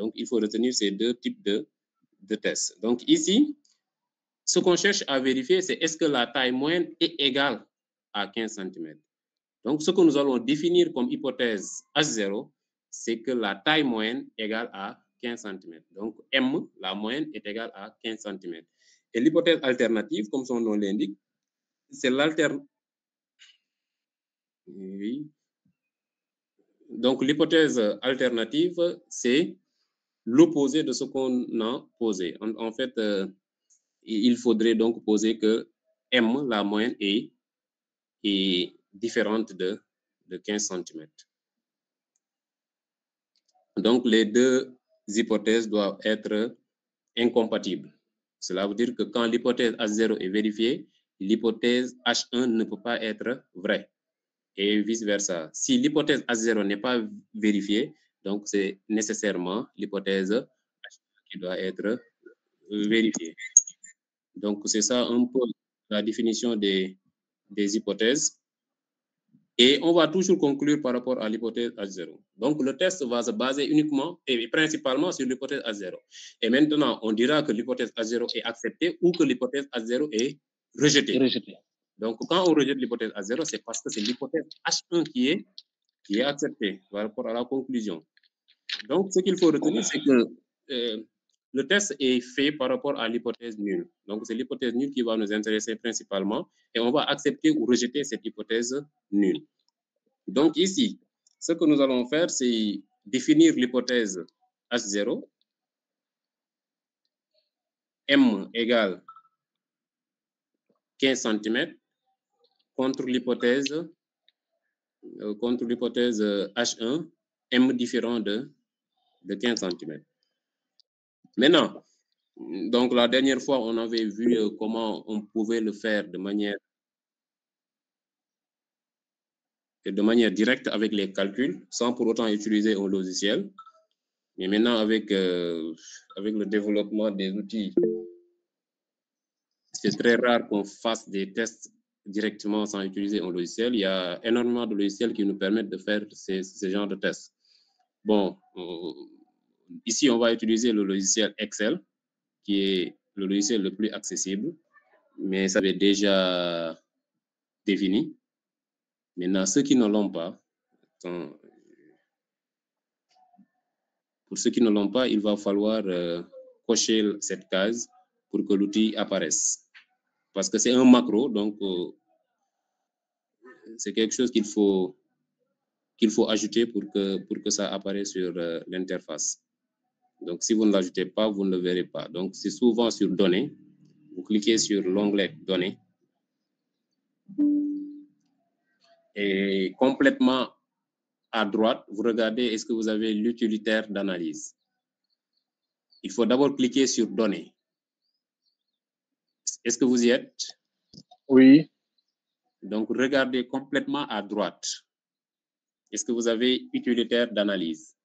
Donc, il faut retenir ces deux types de tests. Donc, ici, ce qu'on cherche à vérifier, c'est est-ce que la taille moyenne est égale à 15 cm. Donc, ce que nous allons définir comme hypothèse H0, c'est que la taille moyenne égale à 15 cm. Donc, M, la moyenne, est égale à 15 cm. Et l'hypothèse alternative, comme son nom l'indique, c'est l'alternative. Oui. Donc, l'hypothèse alternative, c'est l'opposé de ce qu'on a posé. En fait, il faudrait donc poser que M, la moyenne, est différente de 15 cm. Donc, les deux hypothèses doivent être incompatibles. Cela veut dire que quand l'hypothèse H0 est vérifiée, l'hypothèse H1 ne peut pas être vraie. Et vice-versa. Si l'hypothèse H0 n'est pas vérifiée, donc c'est nécessairement l'hypothèse H1 qui doit être vérifiée. Donc, c'est ça un peu la définition des hypothèses. Et on va toujours conclure par rapport à l'hypothèse H0. Donc, le test va se baser uniquement et principalement sur l'hypothèse H0. Et maintenant, on dira que l'hypothèse H0 est acceptée ou que l'hypothèse H0 est rejetée. Donc, quand on rejette l'hypothèse H0, c'est parce que c'est l'hypothèse H1 qui est acceptée par rapport à la conclusion. Donc, ce qu'il faut retenir, c'est que le test est fait par rapport à l'hypothèse nulle. Donc, c'est l'hypothèse nulle qui va nous intéresser principalement et on va accepter ou rejeter cette hypothèse nulle. Donc, ici, ce que nous allons faire, c'est définir l'hypothèse H0. M égale 15 cm contre l'hypothèse H1, M différent de 15 cm. Maintenant, donc la dernière fois, on avait vu comment on pouvait le faire de manière directe avec les calculs, sans pour autant utiliser un logiciel. Mais maintenant, avec le développement des outils, c'est très rare qu'on fasse des tests directement sans utiliser un logiciel. Il y a énormément de logiciels qui nous permettent de faire ce genre de tests. Bon, ici, on va utiliser le logiciel Excel, qui est le logiciel le plus accessible, mais ça est déjà défini. Maintenant, ceux qui ne l'ont pas, pour ceux qui ne l'ont pas, il va falloir cocher cette case pour que l'outil apparaisse. Parce que c'est un macro, donc c'est quelque chose qu'il faut ajouter pour que ça apparaisse sur l'interface. Donc, si vous ne l'ajoutez pas, vous ne le verrez pas. Donc, c'est souvent sur Données. Vous cliquez sur l'onglet Données. Et complètement à droite, vous regardez est-ce que vous avez l'utilitaire d'analyse. Il faut d'abord cliquer sur Données. Est-ce que vous y êtes? Oui. Donc, regardez complètement à droite. Est-ce que vous avez utilitaire d'analyse?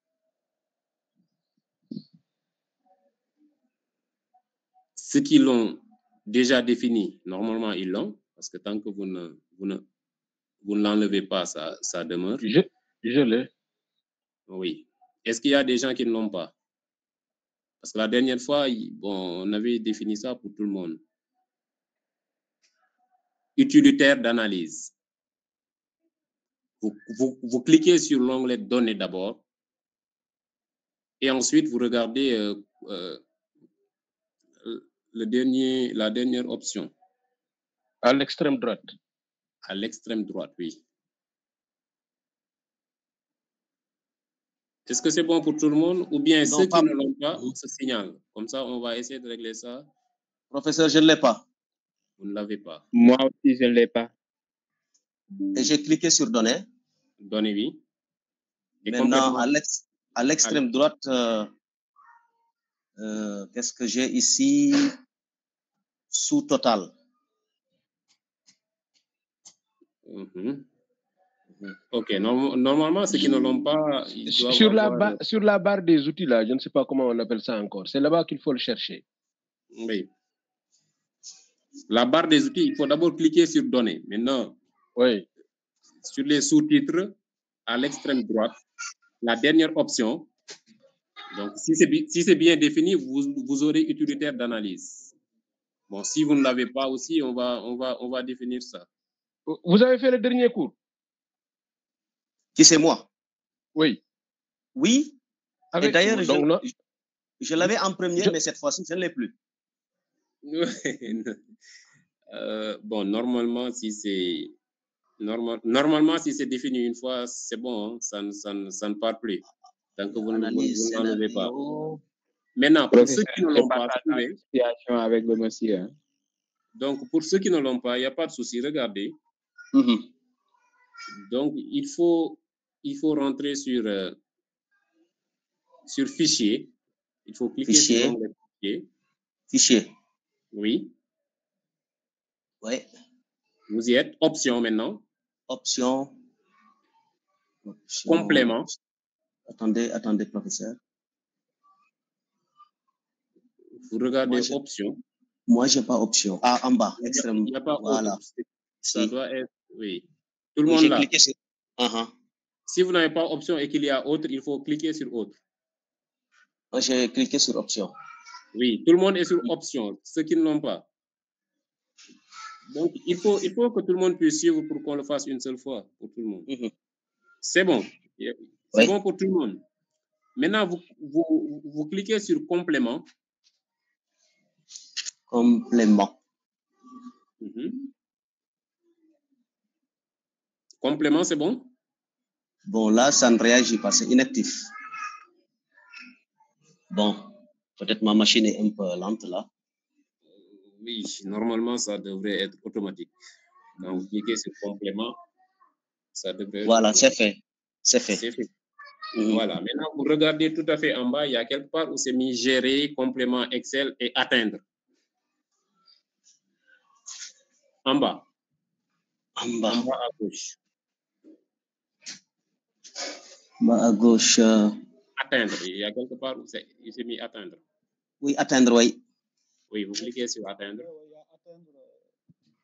Ceux qui l'ont déjà défini, normalement, ils l'ont, parce que tant que vous ne l'enlevez pas, ça demeure. Je l'ai. Oui. Est-ce qu'il y a des gens qui ne l'ont pas? Parce que la dernière fois, bon, on avait défini ça pour tout le monde. Utilitaire d'analyse. Vous cliquez sur l'onglet Données d'abord. Et ensuite, vous regardez la dernière option. À l'extrême droite. À l'extrême droite, oui. Est-ce que c'est bon pour tout le monde? Ou bien non, ceux qui ne l'ont pas se signalent. Comme ça, on va essayer de régler ça. Professeur, je ne l'ai pas. Vous ne l'avez pas. Moi aussi, je ne l'ai pas. Et j'ai cliqué sur Données. Données, oui. Et maintenant, à l'extrême droite, qu'est-ce que j'ai ici? Sous total. Ok, normalement, ceux qui ne l'ont pas... Sur la barre des outils, là, je ne sais pas comment on appelle ça encore. C'est là-bas qu'il faut le chercher. Oui. La barre des outils, il faut d'abord cliquer sur Données. Maintenant, oui. Sur les sous-titres, à l'extrême droite, la dernière option, Donc, si c'est bien défini, vous aurez utilitaire d'analyse. Bon, si vous ne l'avez pas aussi, on va définir ça. Vous avez fait le dernier cours? Qui c'est moi? Oui. Oui. Avec, et d'ailleurs, donc, je l'avais en première, mais cette fois-ci, je ne l'ai plus. Bon, normalement, si c'est défini une fois, c'est bon, hein, ça ne part plus. Tant que vous n'en avez pas. Maintenant, pour ceux qui ne l'ont pas trouvé, avec le monsieur. Hein. Donc, pour ceux qui ne l'ont pas, il n'y a pas de souci. Regardez. Donc, il faut rentrer sur fichier. Il faut cliquer sur l'onglet fichier. Fichier. Oui. Oui. Vous y êtes. Option maintenant. Option. Complément. Attendez, professeur. Vous regardez option. Moi, je n'ai pas option. Ah, en bas, extrême. Il n'y a pas voilà. autre. Ça doit être, oui. Tout le monde là. Cliqué sur... Si vous n'avez pas option et qu'il y a autre, il faut cliquer sur autre. Moi, j'ai cliqué sur option. Oui, tout le monde est sur option, ceux qui ne l'ont pas. Donc, il faut que tout le monde puisse suivre pour qu'on le fasse une seule fois pour tout le monde. C'est bon. C'est bon pour tout le monde. Maintenant, vous cliquez sur complément. Complément. Complément, c'est bon? Bon, là, ça ne réagit pas, c'est inactif. Bon, peut-être ma machine est un peu lente là. Oui, normalement, ça devrait être automatique. Quand vous cliquez sur complément, ça devrait être Voilà, automatique. c'est fait. C'est fait. C'est fait. Voilà. Maintenant, vous regardez tout à fait en bas, il y a quelque part où c'est mis gérer, complément Excel et atteindre. En bas. En bas. En bas à gauche. Bas à gauche. Atteindre. Il y a quelque part où il s'est mis atteindre. Oui, atteindre, oui. Oui, vous cliquez sur atteindre.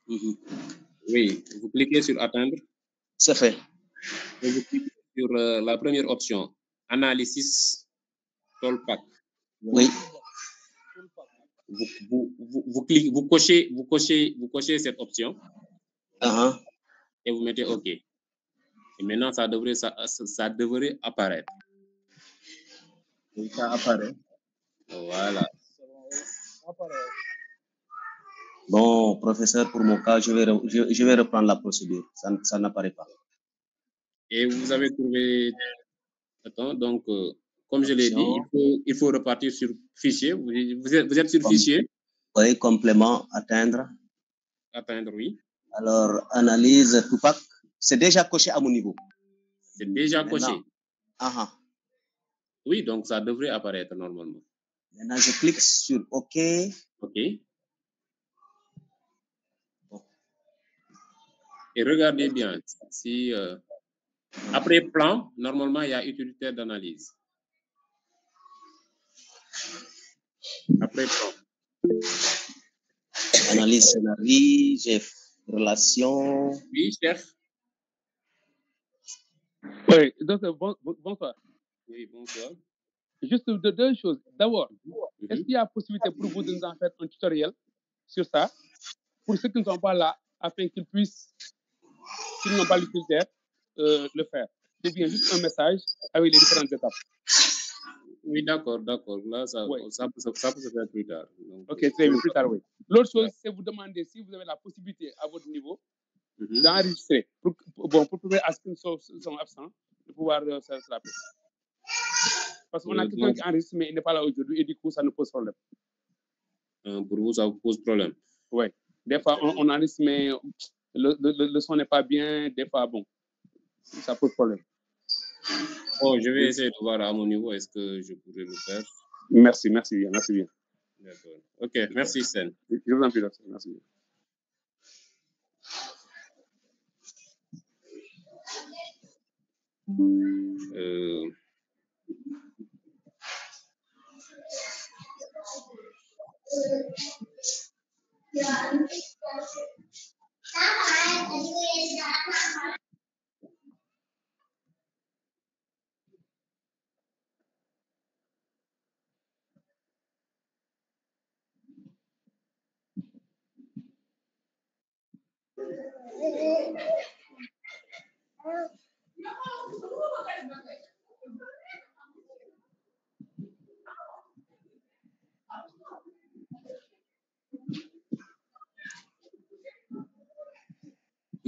Oui, vous cliquez sur atteindre. C'est fait. Et vous cliquez sur la première option, analysis Tolpac. Oui. Vous cochez cette option. Et vous mettez OK. Et maintenant, ça devrait apparaître. Et ça apparaît. Voilà. Bon, professeur, pour mon cas, je vais reprendre la procédure. Ça n'apparaît pas. Et vous avez trouvé... Attends, donc, comme je l'ai dit, il faut repartir sur fichier. Vous êtes sur fichier? Oui, complément, atteindre. Atteindre, oui. Alors, analyse Tupac. C'est déjà coché à mon niveau. C'est déjà coché. Oui, donc ça devrait apparaître normalement. Maintenant, je clique sur OK. OK. Et regardez bien, si après plan, normalement, il y a utilitaire d'analyse. Après plan. Analyse scénario, chef, relation. Oui, chef. Oui, donc bonsoir. Oui, bonsoir. Juste deux choses. D'abord, est-ce qu'il y a possibilité pour vous de nous en faire un tutoriel sur ça, pour ceux qui ne sont pas là, afin qu'ils puissent, s'ils n'ont pas l'utilitaire, le faire? Ou bien juste un message avec les différentes étapes. Oui, d'accord. Là, ça peut se faire plus tard. Donc, ok, très bien, plus tard, oui. L'autre chose, c'est vous demander si vous avez la possibilité à votre niveau d'enregistrer, pour pouvoir à ce qu'ils sont absents, de pouvoir se rattraper. Parce qu'on a quelqu'un qui enregistre, mais il n'est pas là aujourd'hui, et du coup, ça nous pose problème. Pour vous, ça vous pose problème? Oui. Des fois, on enregistre, mais le son n'est pas bien. Des fois, bon, ça pose problème. Oh, je vais essayer de voir à mon niveau, est-ce que je pourrais le faire? Merci bien. D'accord. Ok, merci, Sen. Je vous en prie, merci bien.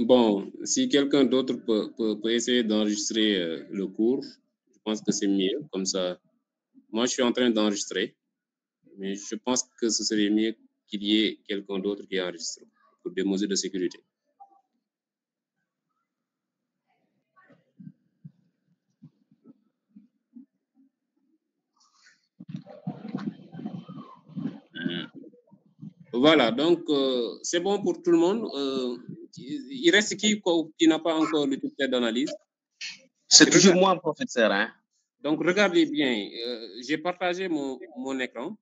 Bon, si quelqu'un d'autre peut essayer d'enregistrer le cours, je pense que c'est mieux, comme ça. Moi, je suis en train d'enregistrer, mais je pense que ce serait mieux qu'il y ait quelqu'un d'autre qui enregistre pour des mesures de sécurité. Voilà, donc c'est bon pour tout le monde. Il reste qui n'a pas encore l'utilitaire d'analyse? C'est toujours moi, professeur. Hein? Donc, regardez bien, j'ai partagé mon écran.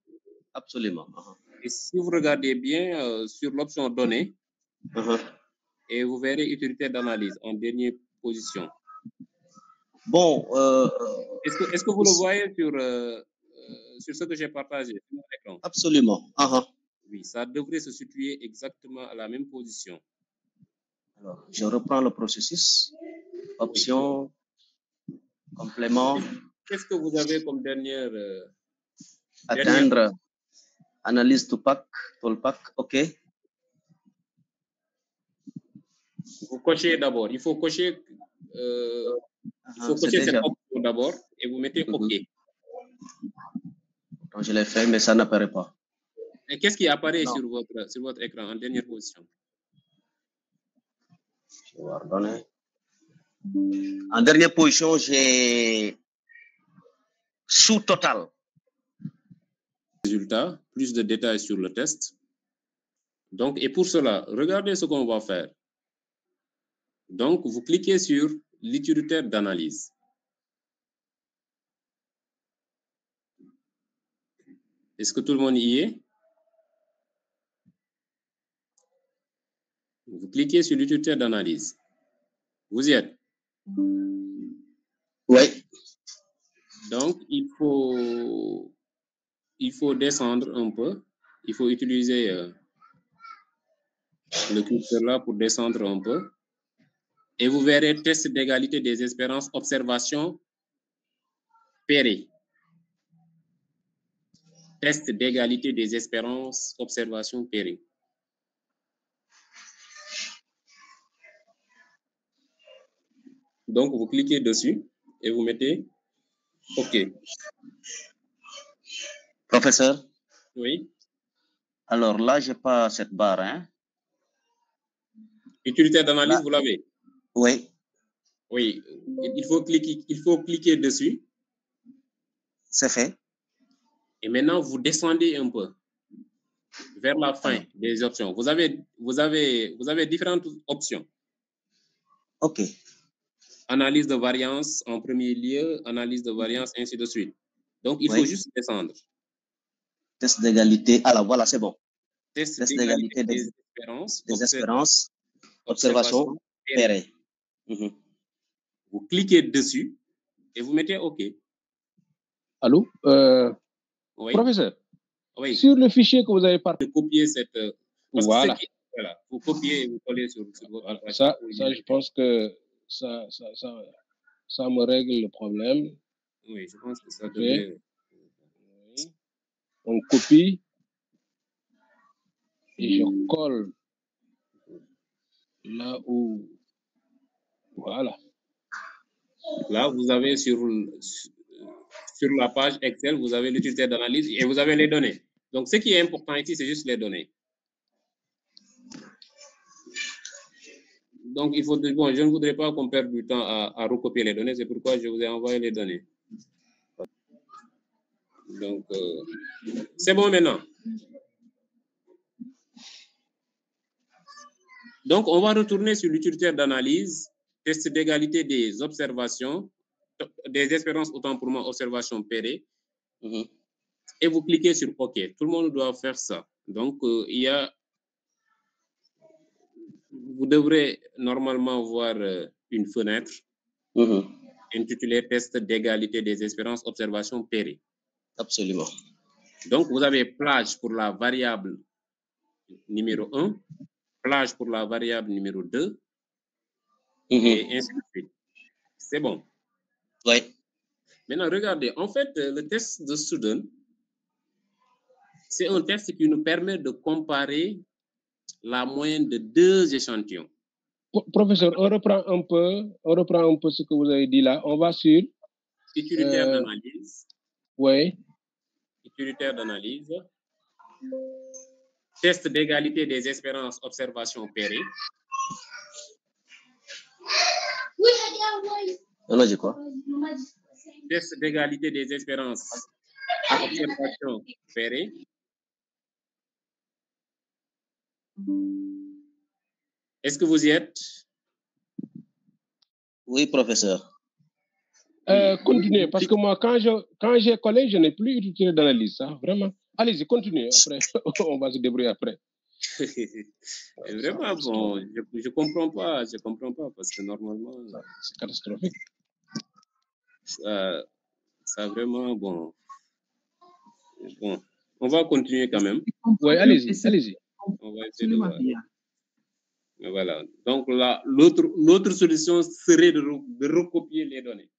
Absolument. Et si vous regardez bien sur l'option données, et vous verrez utilitaire d'analyse en dernière position. Bon. Est-ce que vous le voyez sur ce que j'ai partagé sur mon écran? Absolument. Oui, ça devrait se situer exactement à la même position. Alors, je reprends le processus. Option, complément. Qu'est-ce que vous avez comme dernière? Atteindre. Analyse Tupac, Tolpac, OK. Vous cochez d'abord. Il faut cocher, cette option d'abord et vous mettez OK. Donc, je l'ai fait, mais ça n'apparaît pas. Et qu'est-ce qui apparaît sur votre écran en dernière position? Je vais ordonner. En dernière position, j'ai sous-total. Résultat, plus de détails sur le test. Donc, et pour cela, regardez ce qu'on va faire. Donc, vous cliquez sur l'utilitaire d'analyse. Est-ce que tout le monde y est? Vous cliquez sur l'utilitaire d'analyse. Vous y êtes? Oui. Donc, il faut descendre un peu. Il faut utiliser le curseur là pour descendre un peu. Et vous verrez test d'égalité des espérances, observation, Perret. Test d'égalité des espérances, observation, Perret. Donc, vous cliquez dessus et vous mettez OK. Professeur? Oui. Alors là, je n'ai pas cette barre. Hein? Utilitaire d'analyse, vous l'avez? Oui. Oui. Il faut cliquer dessus. C'est fait. Et maintenant, vous descendez un peu vers la fin des options. Vous avez différentes options. OK. Analyse de variance en premier lieu, analyse de variance, ainsi de suite. Donc, il faut juste descendre. Test d'égalité. Alors, voilà, c'est bon. Test d'égalité des espérances. Observation. Perret. Vous cliquez dessus et vous mettez OK. Allô? Oui. Professeur? Oui. Sur le fichier que vous avez partagé. Copier cette... Voilà. Voilà. Vous copiez et vous collez sur votre page. Ça, je pense que ça me règle le problème. Oui, je pense que ça devrait... Oui. On copie et je colle là où... Voilà. Là, vous avez sur la page Excel, vous avez l'utilitaire d'analyse et vous avez les données. Donc, ce qui est important ici, c'est juste les données. Donc, je ne voudrais pas qu'on perde du temps à recopier les données. C'est pourquoi je vous ai envoyé les données. Donc, c'est bon maintenant. Donc, on va retourner sur l'utilitaire d'analyse, test d'égalité des observations, des espérances, autant pour moi, observation Perret. Et vous cliquez sur OK. Tout le monde doit faire ça. Donc, vous devrez normalement voir une fenêtre intitulée test d'égalité des espérances, observation Perret. Absolument. Donc, vous avez plage pour la variable numéro 1, plage pour la variable numéro 2, et ainsi de suite. C'est bon. Oui. Maintenant, regardez, en fait, le test de student, c'est un test qui nous permet de comparer la moyenne de 2 échantillons. Professeur, on reprend un peu ce que vous avez dit là. On va sur... Utilitaire d'analyse. Oui. Utilitaire d'analyse. Test d'égalité des espérances observation pérée. On a dit quoi? Test d'égalité des espérances observation pérée. Est-ce que vous y êtes? Oui, professeur. Continuez, parce que moi, quand j'ai collé, je n'ai plus utilité d'analyse. Hein, vraiment. Allez-y, continuez. Après, on va se débrouiller après. Vraiment, bon, je comprends pas, parce que normalement, c'est catastrophique. Ça vraiment, bon, on va continuer quand même. Oui, allez-y. On va essayer de voir. Voilà. Donc là, l'autre solution serait de recopier les données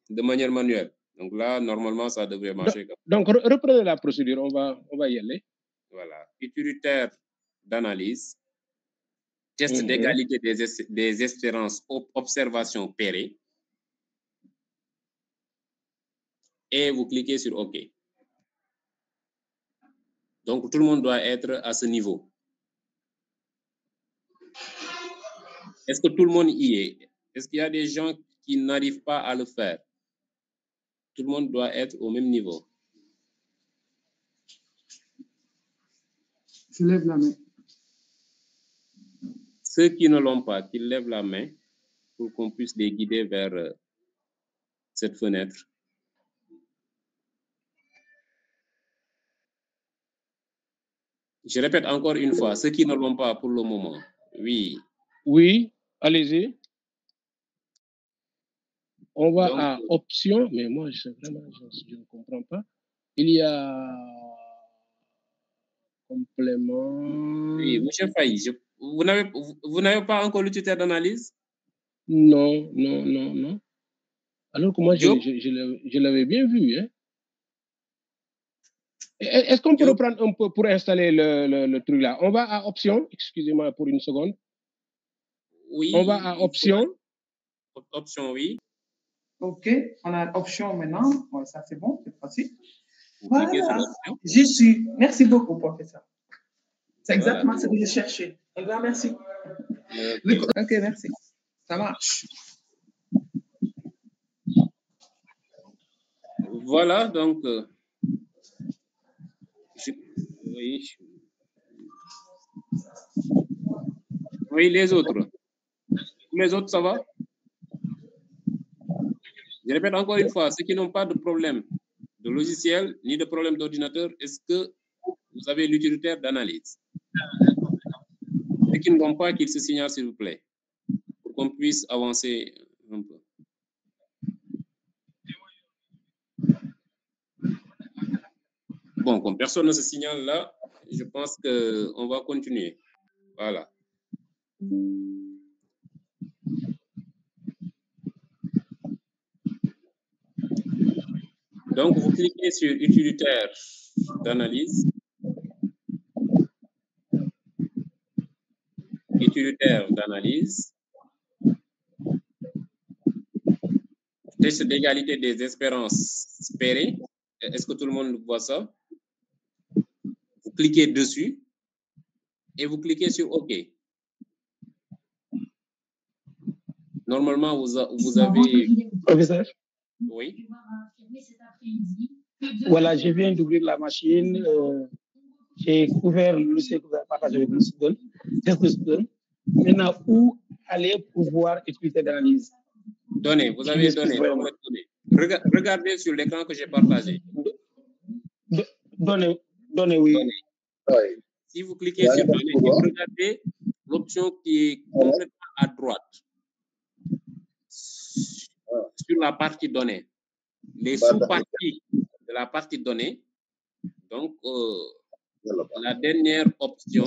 de manière manuelle. Donc là, normalement, ça devrait marcher. Donc, reprenez la procédure, on va y aller. Voilà. Utilitaire d'analyse, test d'égalité des espérances observation pérée, et vous cliquez sur OK. Donc, tout le monde doit être à ce niveau. Est-ce que tout le monde y est? Est-ce qu'il y a des gens qui n'arrivent pas à le faire? Tout le monde doit être au même niveau. Je lève la main. Ceux qui ne l'ont pas, qu'ils lèvent la main pour qu'on puisse les guider vers cette fenêtre. Je répète encore une fois, ceux qui ne l'ont pas pour le moment. Oui. Oui, allez-y. On va à options, mais moi, je ne comprends pas. Il y a complément. Oui, monsieur Faye, vous n'avez pas encore l'utilitaire d'analyse? Non. Alors que moi, je l'avais bien vu. Hein? Est-ce qu'on peut reprendre un peu pour installer le truc là? On va à options, excusez-moi pour une seconde. Oui. On va à options. Options, oui. OK, on a option maintenant. Ouais, ça c'est bon, c'est facile. Voilà, j'y suis. Merci beaucoup, professeur. C'est exactement ce que je cherchais. Un grand merci. OK, merci. Ça marche. Voilà, donc, oui, les autres. Les autres, ça va? Je répète encore une fois, ceux qui n'ont pas de problème de logiciel ni de problème d'ordinateur, est-ce que vous avez l'utilitaire d'analyse? Ceux qui ne l'ont pas, qu'ils se signalent, s'il vous plaît, pour qu'on puisse avancer un peu. Bon, comme personne ne se signale là, je pense qu'on va continuer. Voilà. Donc, vous cliquez sur utilitaire d'analyse. Utilitaire d'analyse. Test d'égalité des espérances espérées. Est-ce que tout le monde voit ça? Vous cliquez dessus et vous cliquez sur OK. Normalement, vous avez... Professeur? Oui. Voilà, je viens d'ouvrir la machine. J'ai ouvert le dossier que vous avez partagé avec le student, test de student. Maintenant, où aller pour voir utilité d'analyse? Données, vous avez données. Regardez sur l'écran que j'ai partagé. Données, oui. Si vous cliquez sur données, vous regardez l'option qui est complètement à droite. Sur la partie données. Les sous-parties de la partie données. Donc, la dernière option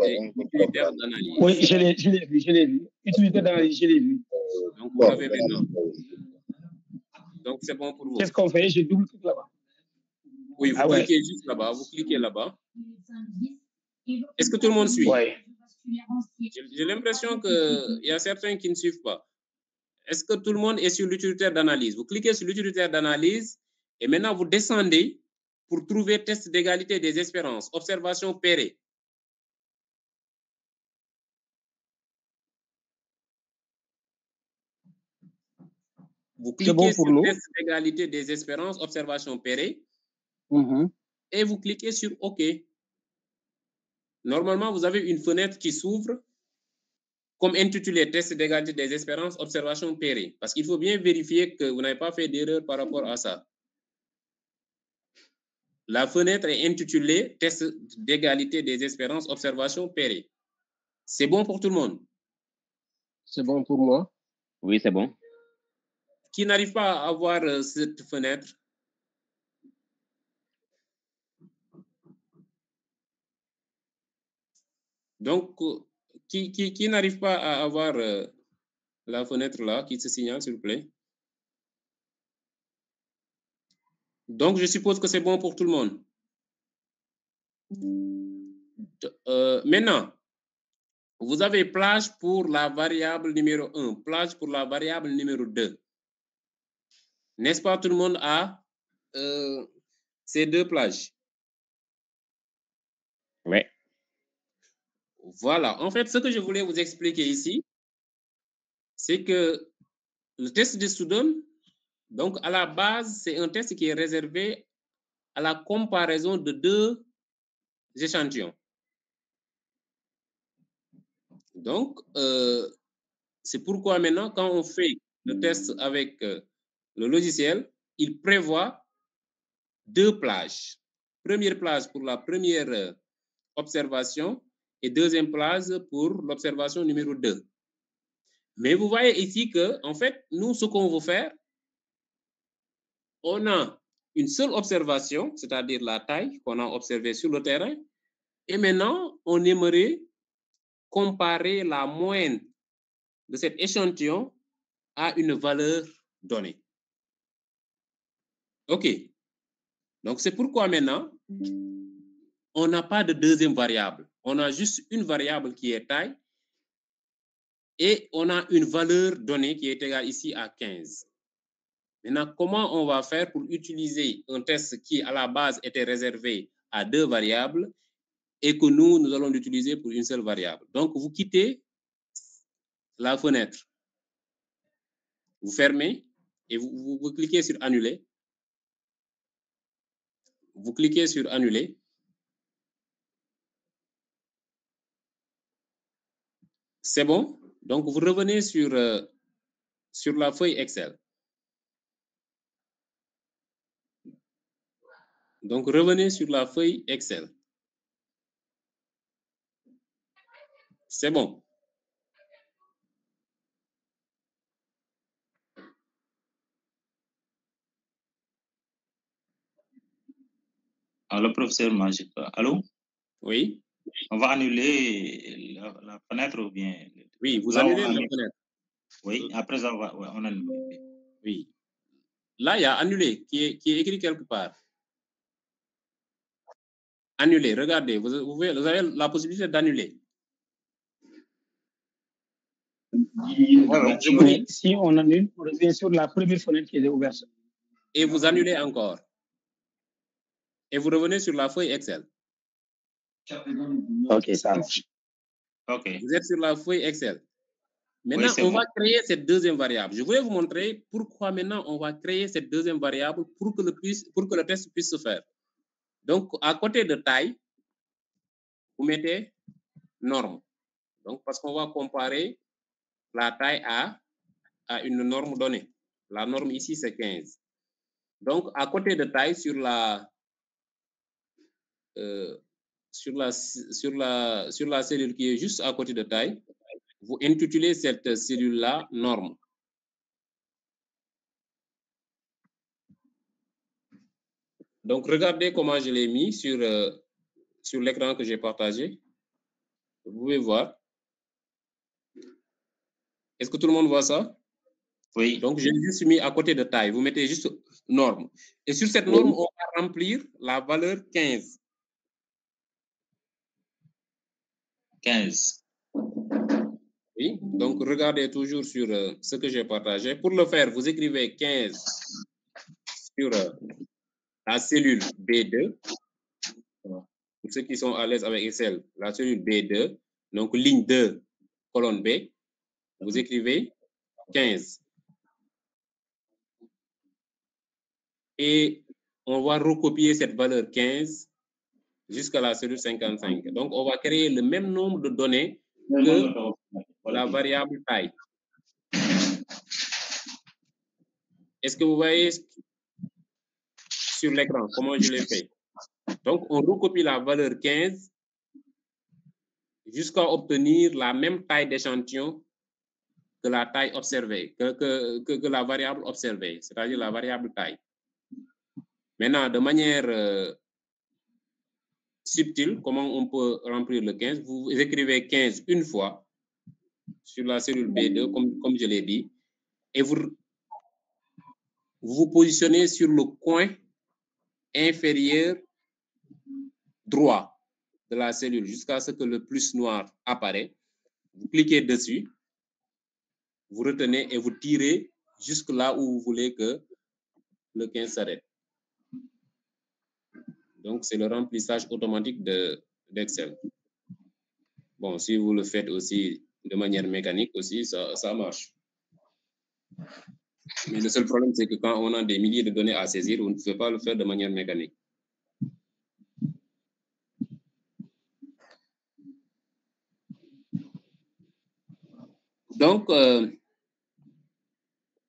est utilitaire d'analyse. Oui, je l'ai vu. Utilitaire d'analyse, je l'ai vu. Donc, vous l'avez maintenant. Donc, c'est bon pour vous. Qu'est-ce qu'on fait? Je double-clique là-bas. Oui, vous cliquez juste là-bas, vous cliquez là-bas. Est-ce que tout le monde suit? Oui. J'ai l'impression qu'il y a certains qui ne suivent pas. Est-ce que tout le monde est sur l'utilitaire d'analyse? Vous cliquez sur l'utilitaire d'analyse et maintenant vous descendez pour trouver test d'égalité des espérances, observation Perret. Vous cliquez sur test d'égalité des espérances, observation Perret, et vous cliquez sur OK. Normalement, vous avez une fenêtre qui s'ouvre comme intitulé test d'égalité des espérances, observation Perret. Parce qu'il faut bien vérifier que vous n'avez pas fait d'erreur par rapport à ça. La fenêtre est intitulée test d'égalité des espérances, observation Perret. C'est bon pour tout le monde? C'est bon pour moi? Oui, c'est bon. Qui n'arrive pas à voir cette fenêtre? Donc, qui n'arrive pas à avoir la fenêtre là, qui se signale, s'il vous plaît? Donc, je suppose que c'est bon pour tout le monde. Maintenant, vous avez plage pour la variable numéro 1, plage pour la variable numéro 2. N'est-ce pas, tout le monde a ces deux plages? Oui. Voilà. En fait, ce que je voulais vous expliquer ici, c'est que le test de Studen, donc à la base, c'est un test qui est réservé à la comparaison de deux échantillons. Donc, c'est pourquoi maintenant, quand on fait le test avec le logiciel, il prévoit deux plages. Première plage pour la première observation et deuxième plage pour l'observation numéro 2. Mais vous voyez ici que, en fait, nous, ce qu'on veut faire, on a une seule observation, c'est-à-dire la taille qu'on a observée sur le terrain, et maintenant, on aimerait comparer la moyenne de cet échantillon à une valeur donnée. OK. Donc, c'est pourquoi maintenant, on n'a pas de deuxième variable. On a juste une variable qui est taille et on a une valeur donnée qui est égale ici à 15. Maintenant, comment on va faire pour utiliser un test qui, à la base, était réservé à deux variables et que nous allons l'utiliser pour une seule variable? Donc, vous quittez la fenêtre. Vous fermez et vous cliquez sur Annuler. Vous cliquez sur Annuler. C'est bon? Donc, vous revenez sur la feuille Excel. Donc, revenez sur la feuille Excel. C'est bon. Alors, professeur, moi, je pas. Allô? Oui. On va annuler la fenêtre ou bien? Oui, vous annulez la fenêtre. Oui, après, on annule. Oui. Là, il y a annulé qui est écrit quelque part. Annuler, regardez, vous avez la possibilité d'annuler. Si on annule, on revient sur la première fenêtre qui est ouverte. Et vous annulez encore. Et vous revenez sur la feuille Excel. OK, ça marche. OK. Vous êtes sur la feuille Excel. Maintenant, on va créer cette deuxième variable. Je voulais vous montrer pourquoi maintenant on va créer cette deuxième variable pour que le test puisse se faire. Donc, à côté de taille, vous mettez norme. Donc, parce qu'on va comparer la taille à une norme donnée. La norme ici, c'est 15. Donc, à côté de taille, sur la cellule qui est juste à côté de taille, vous intitulez cette cellule-là norme. Donc, regardez comment je l'ai mis sur l'écran que j'ai partagé. Vous pouvez voir. Est-ce que tout le monde voit ça? Oui. Donc, j'ai juste mis à côté de taille. Vous mettez juste norme. Et sur cette norme, on va remplir la valeur 15. 15. Oui, donc regardez toujours sur ce que j'ai partagé. Pour le faire, vous écrivez 15 sur la cellule B2. Pour ceux qui sont à l'aise avec Excel, la cellule B2, donc ligne 2, colonne B, vous écrivez 15. Et on va recopier cette valeur 15 jusqu'à la cellule 55. Donc, on va créer le même nombre de données que la variable taille. Est-ce que vous voyez sur l'écran comment je l'ai fait? Donc, on recopie la valeur 15 jusqu'à obtenir la même taille d'échantillon que la taille observée, que la variable observée, c'est-à-dire la variable taille. Maintenant, de manière subtile, comment on peut remplir le 15? Vous écrivez 15 une fois sur la cellule B2, comme je l'ai dit, et vous vous positionnez sur le coin inférieur droit de la cellule jusqu'à ce que le plus noir apparaît. Vous cliquez dessus, vous retenez et vous tirez jusque là où vous voulez que le 15 s'arrête. Donc, c'est le remplissage automatique d'Excel. Bon, si vous le faites aussi de manière mécanique aussi, ça marche. Mais le seul problème, c'est que quand on a des milliers de données à saisir, on ne peut pas le faire de manière mécanique. Donc,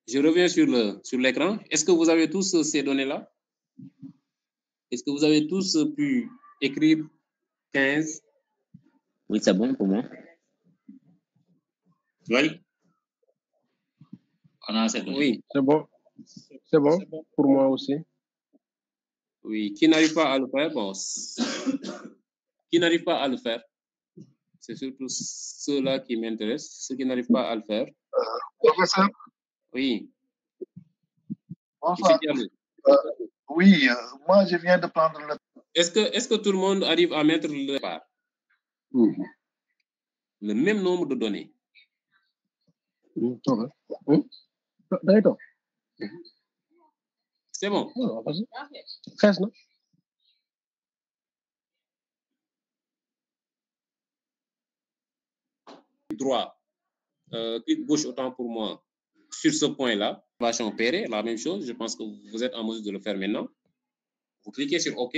je reviens sur l'écran. Est-ce que vous avez tous ces données-là? Est-ce que vous avez tous pu écrire 15? Oui, c'est bon pour moi. Oui. On a cette donnée. Oui. C'est bon. C'est bon pour moi aussi. Oui. Qui n'arrive pas à le faire? Bon. Qui n'arrive pas à le faire? C'est surtout ceux-là qui m'intéressent. Ceux qui n'arrivent pas à le faire. Professeur? Oui. Bonsoir. Oui, moi je viens de prendre le... Est-ce que tout le monde arrive à mettre le départ? Le même nombre de données. C'est bon. Droit, clic gauche autant pour moi sur ce point-là. Observation opérée, la même chose. Je pense que vous êtes en mesure de le faire maintenant. Vous cliquez sur OK.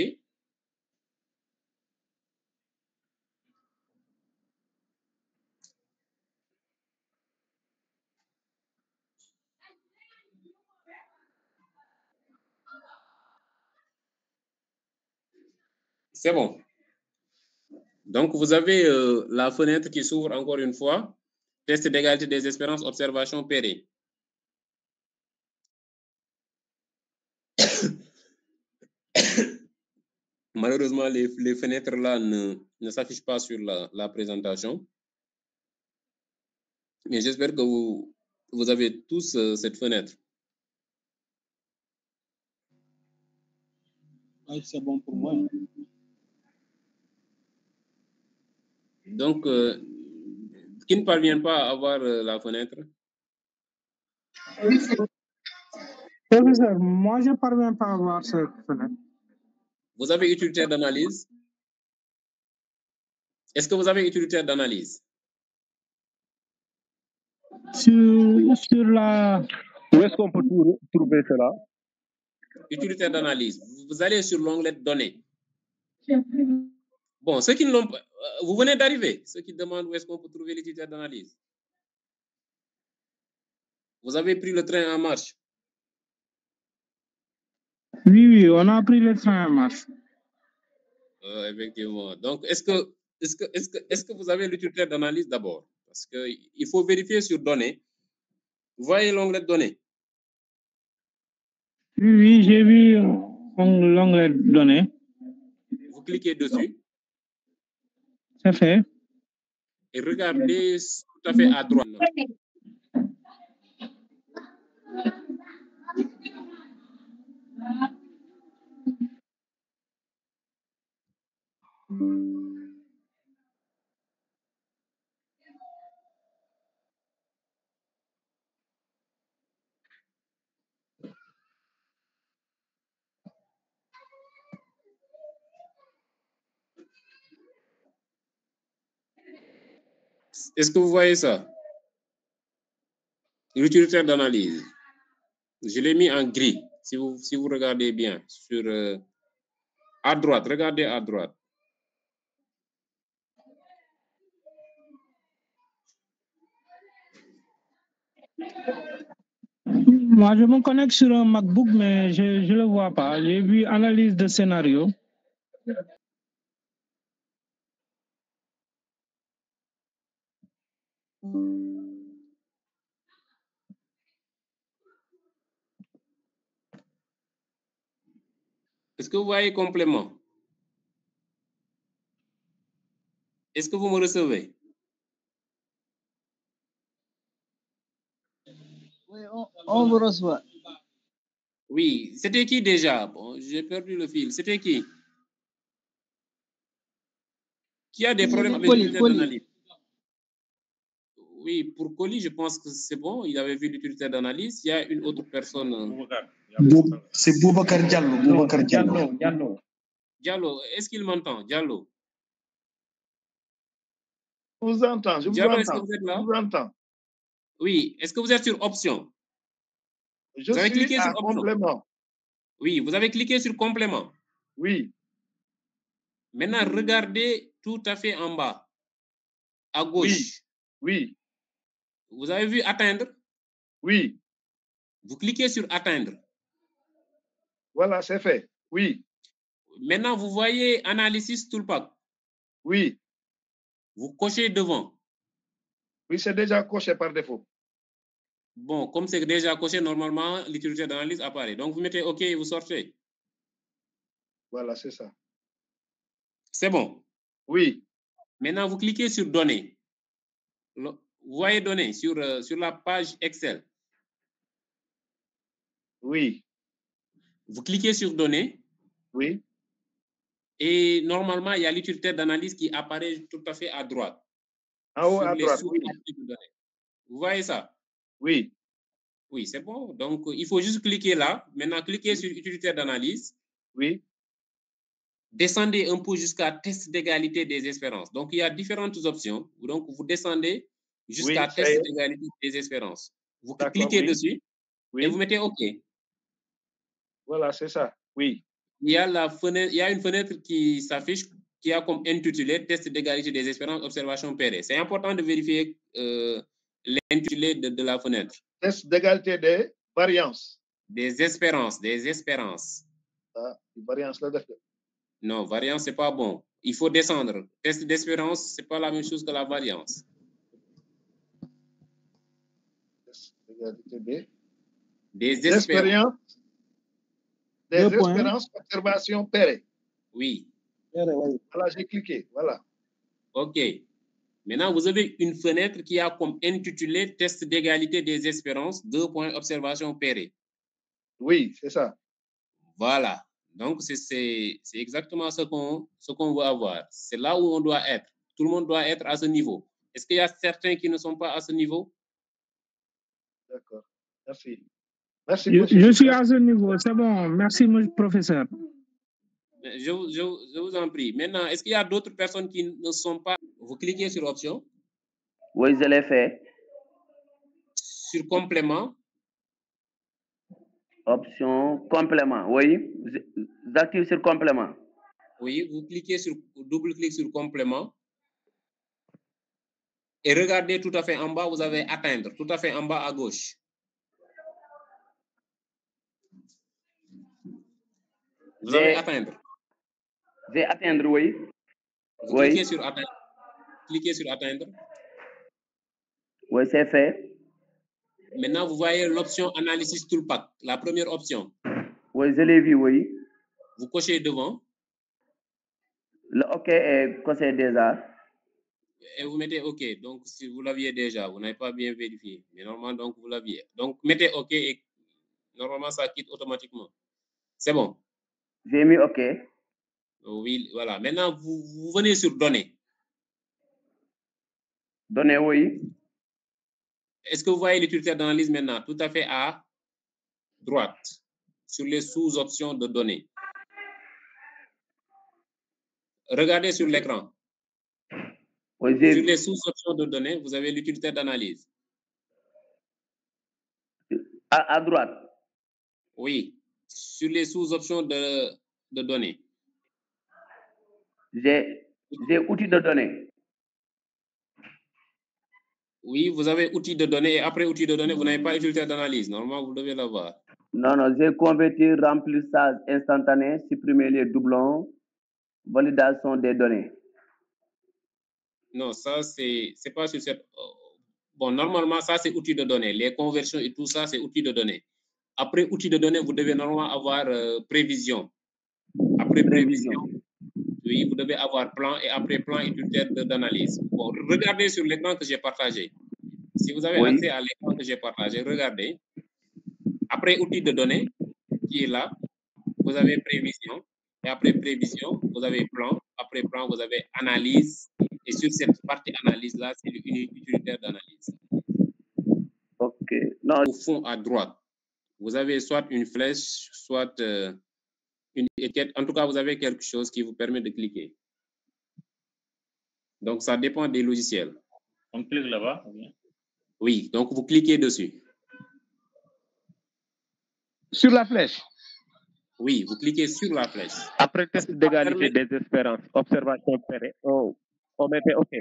C'est bon. Donc, vous avez la fenêtre qui s'ouvre encore une fois. Test d'égalité des espérances, observation opérée. Malheureusement, les fenêtres là ne s'affichent pas sur la présentation. Mais j'espère que vous avez tous cette fenêtre. Oui, c'est bon pour moi. Donc, qui ne parvient pas à avoir la fenêtre? Professeur, moi je ne parviens pas à voir cette fenêtre. Vous avez utilitaire d'analyse? Est-ce que vous avez utilitaire d'analyse? Sur la... Où est-ce qu'on peut trouver cela? Utilitaire d'analyse. Vous allez sur l'onglet Données. Bon, ceux qui ne l'ont pas, vous venez d'arriver. Ceux qui demandent où est-ce qu'on peut trouver l'utilitaire d'analyse. Vous avez pris le train en marche. Oui, on a pris le train en marche. Effectivement. Donc, est-ce que vous avez l'utilitaire d'analyse d'abord? Parce qu'il faut vérifier sur Données. Vous voyez l'onglet Données? Oui, j'ai vu l'onglet données. Vous cliquez dessus. C'est fait. Et regardez tout à fait à droite. Est-ce que vous voyez ça? L'utilitaire d'analyse. Je l'ai mis en gris. Si vous regardez bien sur à droite, regardez à droite. Moi, je me connecte sur un MacBook, mais je ne le vois pas. J'ai vu analyse de scénario. Est-ce que vous voyez complément? Est-ce que vous me recevez? Oui, on vous reçoit. Oui, c'était qui déjà? Bon, j'ai perdu le fil. C'était qui? Qui a des problèmes avec l'utilitaire d'analyse? Oui, pour Colis, je pense que c'est bon. Il avait vu l'utilitaire d'analyse. Il y a une autre personne. C'est Boubacar Diallo. Boubacar Diallo. Diallo, est-ce qu'il m'entend? Diallo. Je vous entends, je vous Diallo, entends. est-ce que vous êtes là? Je vous entends. Oui, est-ce que vous êtes sur option? Je vous avez suis cliqué à sur option. complément. Oui, vous avez cliqué sur complément. Oui. Maintenant, regardez tout à fait en bas, à gauche. Oui. Vous avez vu atteindre? Oui. Vous cliquez sur atteindre. Voilà, c'est fait. Oui. Maintenant, vous voyez analysis toolpack. Oui. Vous cochez devant. Oui, c'est déjà coché par défaut. Bon, comme c'est déjà coché, normalement, l'utilitaire d'analyse apparaît. Donc, vous mettez OK et vous sortez. Voilà, c'est ça. C'est bon? Oui. Maintenant, vous cliquez sur données. Vous voyez données sur la page Excel. Oui. Vous cliquez sur données. Oui. Et normalement, il y a l'utilitaire d'analyse qui apparaît tout à fait à droite. En haut à droite, oui. Vous voyez ça? Oui. Oui, c'est bon. Donc, il faut juste cliquer là. Maintenant, cliquez sur utilitaire d'analyse. Oui. Descendez un peu jusqu'à test d'égalité des espérances. Donc, il y a différentes options. Donc, vous descendez jusqu'à test d'égalité des espérances. Vous cliquez dessus et vous mettez OK. Voilà, c'est ça. Oui. Il y a une fenêtre qui s'affiche qui a comme intitulé test d'égalité des espérances, observation pairée. C'est important de vérifier l'intitulé de la fenêtre. Test d'égalité des variances. Des espérances. Ah, variance là. Non, variance, c'est pas bon. Il faut descendre. Test d'espérance, c'est pas la même chose que la variance. Test d'égalité des espérances. Des espérances, observation pairée. Oui. Voilà, j'ai cliqué. Voilà. OK. Maintenant, vous avez une fenêtre qui a comme intitulé test d'égalité des espérances, 2 points, observation pairée. Oui, c'est ça. Voilà. Donc, c'est exactement ce qu'on veut avoir. C'est là où on doit être. Tout le monde doit être à ce niveau. Est-ce qu'il y a certains qui ne sont pas à ce niveau? D'accord. Merci. Merci. Je suis à ce niveau. C'est bon. Merci, professeur. Je vous en prie. Maintenant, est-ce qu'il y a d'autres personnes qui ne sont pas... Vous cliquez sur option. Oui, je l'ai fait. Sur complément. Option complément, oui. J'active sur complément. Oui, vous cliquez sur, double-clic sur complément. Et regardez tout à fait en bas, vous avez atteindre, tout à fait en bas à gauche. Vous avez atteindre. J'ai atteindre, oui. Vous cliquez sur atteindre. Cliquez sur atteindre. Oui, c'est fait. Maintenant, vous voyez l'option analysis toolpack, la première option. Oui, je l'ai vu, oui. vous cochez devant. Le OK est coché déjà. Et vous mettez OK. Donc, si vous l'aviez déjà, vous n'avez pas bien vérifié. Mais normalement, donc, vous l'aviez. Donc, mettez OK et normalement, ça quitte automatiquement. C'est bon. J'ai mis OK. Oui, voilà. Maintenant, vous venez sur Données. Données, oui. Est-ce que vous voyez l'utilitaire d'analyse maintenant? Tout à fait à droite, sur les sous-options de données. Regardez sur l'écran. Oui, sur les sous-options de données, vous avez l'utilitaire d'analyse. À droite. Oui, sur les sous-options de données. J'ai outils de données. Oui, vous avez outils de données et après outils de données, vous n'avez pas utilitaire d'analyse. Normalement, vous devez l'avoir. Non, non, j'ai converti remplissage instantané, supprimer les doublons, validation des données. Non, ça, c'est pas sur cette... Bon, normalement, ça, c'est outils de données. Les conversions et tout ça, c'est outils de données. Après outils de données, vous devez normalement avoir prévision. Après prévision, oui, vous devez avoir plan et après plan utilitaire d'analyse. Bon, regardez sur l'écran que j'ai partagé. Si vous avez accès à l'écran que j'ai partagé, regardez. Après outils de données, qui est là, vous avez prévision. Et après prévision, vous avez plan. Après plan, vous avez analyse. Et sur cette partie analyse-là, c'est l'utilitaire d'analyse. OK. Non. Au fond, à droite, vous avez soit une flèche, soit une étiquette. En tout cas, vous avez quelque chose qui vous permet de cliquer. Donc, ça dépend des logiciels. On clique là-bas? Oui, donc vous cliquez dessus. Sur la flèche? Oui, vous cliquez sur la flèche. Après test d'égalité des espérances, observation pérenne, on mettait OK.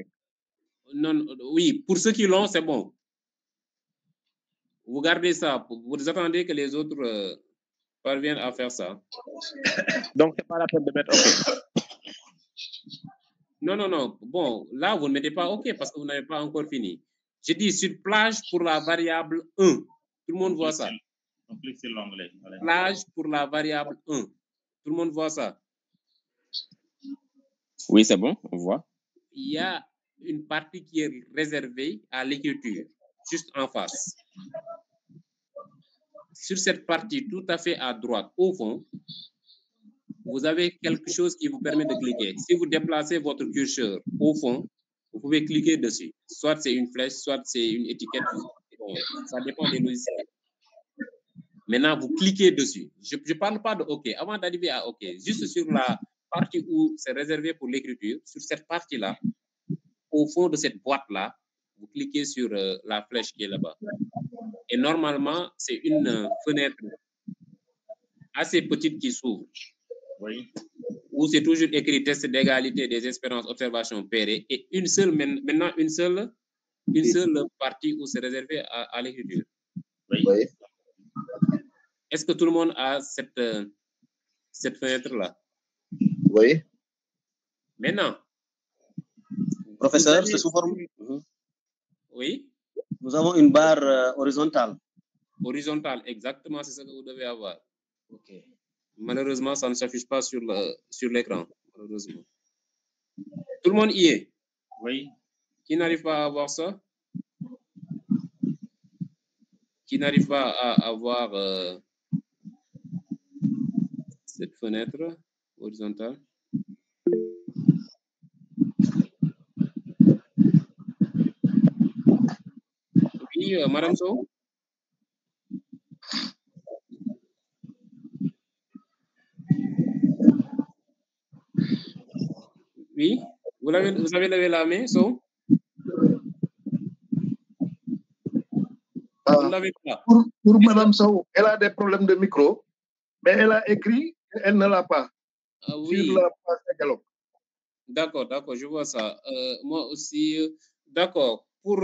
Non, oui, pour ceux qui l'ont, c'est bon. Vous gardez ça. Vous attendez que les autres parviennent à faire ça. Donc, c'est pas la peine de mettre OK. Non, non, non. Bon, là, vous ne mettez pas OK parce que vous n'avez pas encore fini. J'ai dit sur plage pour la variable 1. Tout le monde voit ça. On clique sur l'onglet. Plage pour la variable 1. Tout le monde voit ça. Oui, c'est bon, on voit. Il y a une partie qui est réservée à l'écriture, juste en face. Sur cette partie tout à fait à droite, au fond, vous avez quelque chose qui vous permet de cliquer. Si vous déplacez votre curseur au fond, vous pouvez cliquer dessus. Soit c'est une flèche, soit c'est une étiquette. Ça dépend des logiciels. Maintenant, vous cliquez dessus. Je ne parle pas de OK. Avant d'arriver à OK, juste sur la partie où c'est réservé pour l'écriture, sur cette partie-là, au fond de cette boîte-là, vous cliquez sur la flèche qui est là-bas. Et normalement, c'est une fenêtre assez petite qui s'ouvre. Oui. Où c'est toujours écrit test d'égalité des espérances observation pairées et une seule, maintenant une seule partie où c'est réservé à l'écriture. Oui. Est-ce que tout le monde a cette fenêtre-là? Oui. Maintenant. Professeur, c'est sous forme. Oui. Nous avons une barre horizontale. Horizontale, exactement, c'est ce que vous devez avoir. OK. Malheureusement, ça ne s'affiche pas sur l'écran. Malheureusement. Tout le monde y est? Oui. Qui n'arrive pas à voir ça? Qui n'arrive pas à avoir cette fenêtre horizontale? Oui, Madame Sow? Oui, vous avez levé la main, Sow? Vous ne l'avez pas. Pour Madame Sow, elle a des problèmes de micro, mais elle a écrit qu'elle ne l'a pas. Oui. Sur la page de dialogue. D'accord, d'accord, je vois ça. Moi aussi, d'accord. Pour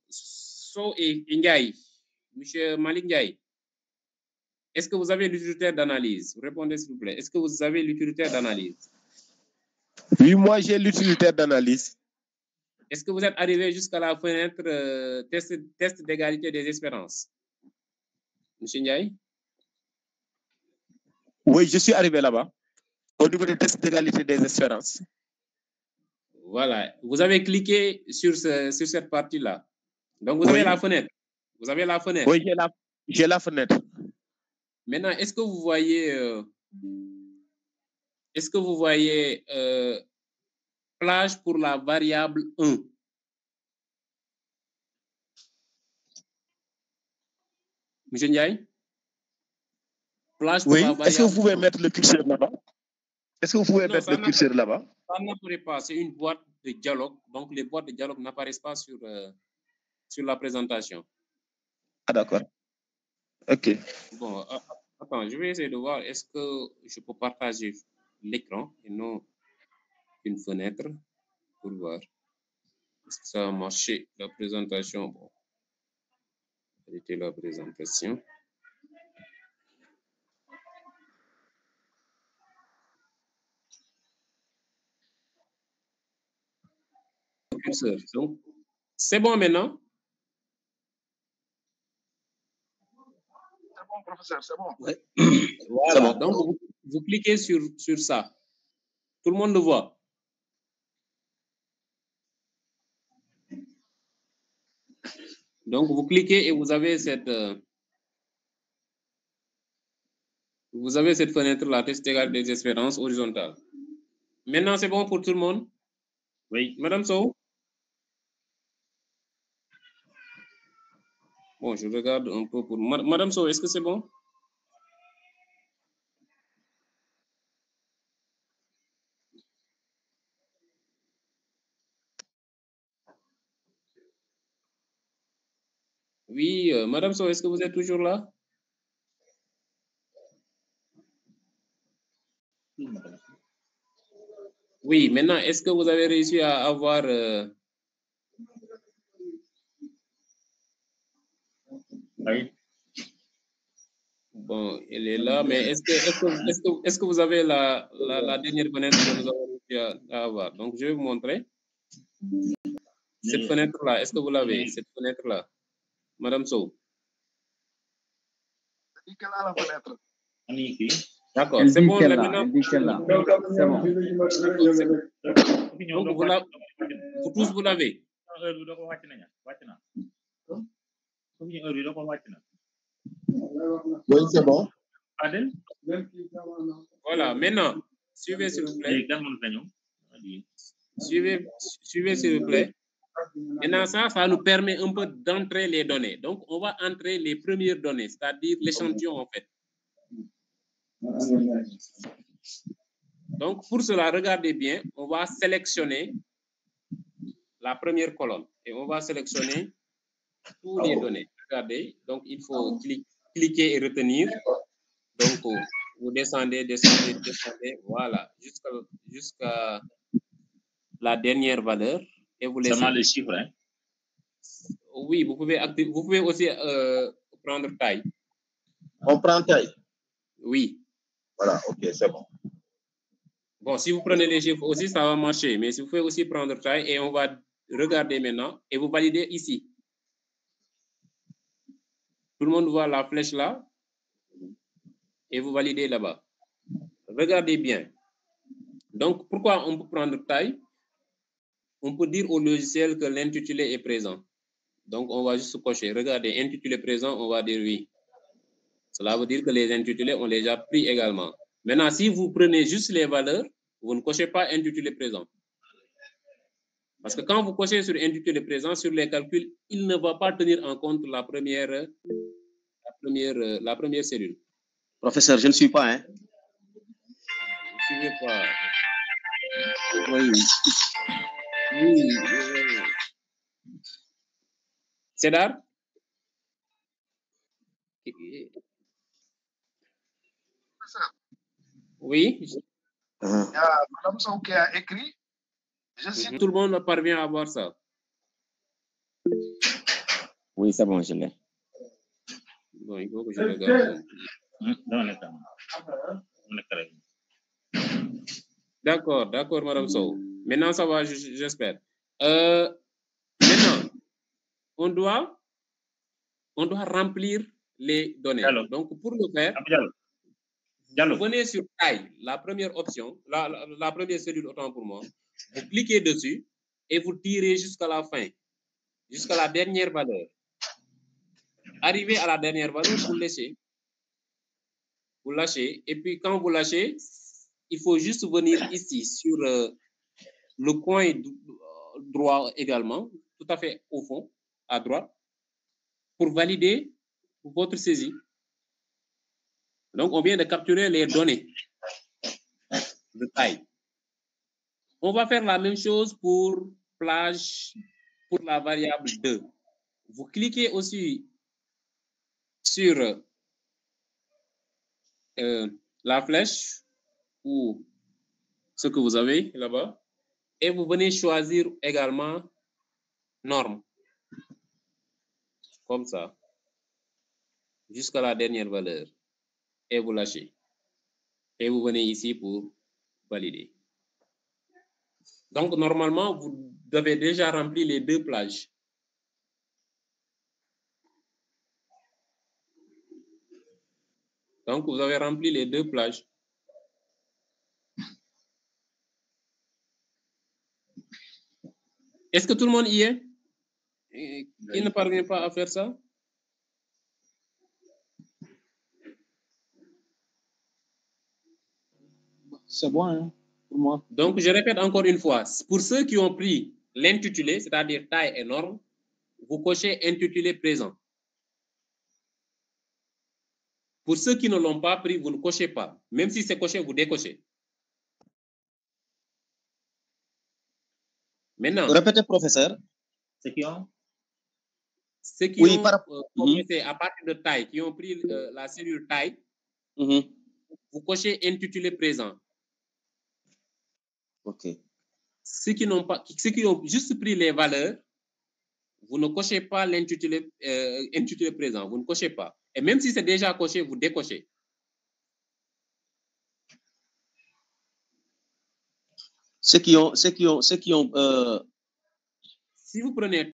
Sow et Ndiaye, Monsieur Malik Ndiaye, est-ce que vous avez l'utilitaire d'analyse? Répondez s'il vous plaît. Est-ce que vous avez l'utilitaire d'analyse? Oui, moi j'ai l'utilitaire d'analyse. Est-ce que vous êtes arrivé jusqu'à la fenêtre test d'égalité des espérances? Monsieur Ndiaye? Oui, je suis arrivé là-bas, au niveau des tests d'égalité des espérances. Voilà, vous avez cliqué sur cette partie-là. Donc, vous avez la fenêtre. Vous avez la fenêtre. Oui, j'ai la fenêtre. Maintenant, est-ce que vous voyez plage pour la variable 1? Monsieur Ndiaye? Plage pour la variable 1. Est-ce que vous pouvez mettre le curseur là-bas? Est-ce que vous pouvez mettre le curseur là-bas? Ça n'apparaît pas, c'est une boîte de dialogue. Donc, les boîtes de dialogue n'apparaissent pas sur la présentation. Ah, d'accord. OK. Bon, attends, je vais essayer de voir, est-ce que je peux partager l'écran et non une fenêtre pour voir. Est-ce que ça va marcher, la présentation? Bon, arrêtez la présentation. Donc, c'est bon maintenant? C'est bon, professeur, c'est bon. Ouais. Voilà, donc vous cliquez sur ça. Tout le monde le voit. Donc, vous cliquez et vous avez cette fenêtre-là, test égal des espérances horizontales. Maintenant, c'est bon pour tout le monde? Oui. Madame Sow? Bon, je regarde un peu pour... Madame Sow, est-ce que c'est bon? Oui, Madame Sow, est-ce que vous êtes toujours là? Oui, maintenant, est-ce que vous avez réussi à avoir... Oui. Bon, elle est là, mais est-ce que vous avez la dernière fenêtre que nous avons réussi à avoir? Donc, je vais vous montrer. Cette fenêtre-là, est-ce que vous l'avez? Cette fenêtre-là. Madame Sow. Quelle est la fenêtre? D'accord, c'est bon. Elle dit qu'elle l'a. C'est bon. Donc, vous tous, vous l'avez? Oui, c'est bon. Voilà, maintenant, suivez s'il vous plaît. Suivez s'il vous plaît. Maintenant, ça nous permet un peu d'entrer les données. Donc, on va entrer les premières données, c'est-à-dire l'échantillon en fait. Donc, pour cela, regardez bien, on va sélectionner la première colonne et on va sélectionner toutes les données. Regardez, donc il faut cliquer et retenir. Donc, vous descendez, voilà, jusqu'à la dernière valeur et vous laissez. Seulement les chiffres, hein? Oui, vous pouvez aussi prendre taille. On prend taille? Oui. Voilà, ok, c'est bon. Bon, si vous prenez les chiffres aussi, ça va marcher. Mais si vous pouvez aussi prendre taille et on va regarder maintenant et vous validez ici. Tout le monde voit la flèche là et vous validez là-bas. Regardez bien. Donc, pourquoi on peut prendre taille? On peut dire au logiciel que l'intitulé est présent. Donc, on va juste cocher. Regardez, intitulé présent, on va dire oui. Cela veut dire que les intitulés, on les a pris également. Maintenant, si vous prenez juste les valeurs, vous ne cochez pas intitulé présent. Parce que quand vous cochez sur intitulé présent, sur les calculs, il ne va pas tenir en compte la première cellule. Professeur, je ne suis pas, hein? Vous ne suivez pas. Oui. Cédar? Oui. Il y a Madame Sow qui a écrit. Je cite. Tout le monde parvient à voir ça. Oui, c'est bon, je l'ai. Bon, il faut que je regarde. D'accord, Madame Sow. Maintenant, ça va, j'espère. Maintenant, on doit remplir les données. Alors, donc, pour le faire, Vous venez sur taille, la première option, la première cellule, autant pour moi. Vous cliquez dessus et vous tirez jusqu'à la fin, jusqu'à la dernière valeur. Arrivé à la dernière valeur, vous laissez. Vous lâchez. Et puis, quand vous lâchez, il faut juste venir ici sur le coin droit également, tout à fait au fond, à droite, pour valider votre saisie. Donc, on vient de capturer les données de taille. On va faire la même chose pour plage, pour la variable 2. Vous cliquez aussi sur la flèche ou ce que vous avez là-bas et vous venez choisir également norme. Comme ça, jusqu'à la dernière valeur. Et vous lâchez. Et vous venez ici pour valider. Donc, normalement, vous avez déjà rempli les deux plages. Donc, vous avez rempli les deux plages. Est-ce que tout le monde y est? Qui ne parvient pas à faire ça? C'est bon, hein, pour moi. Donc, je répète encore une fois. Pour ceux qui ont pris l'intitulé, c'est-à-dire taille et norme, vous cochez intitulé présent. Pour ceux qui ne l'ont pas pris, vous ne cochez pas. Même si c'est coché, vous décochez. Maintenant. Répétez, professeur. Ceux qui ont commencé à partir de taille, qui ont pris la cellule taille, vous cochez intitulé présent. OK. Ceux qui ont juste pris les valeurs, vous ne cochez pas l'intitulé intitulé présent. Vous ne cochez pas. Et même si c'est déjà coché, vous décochez. Ceux qui ont Si vous prenez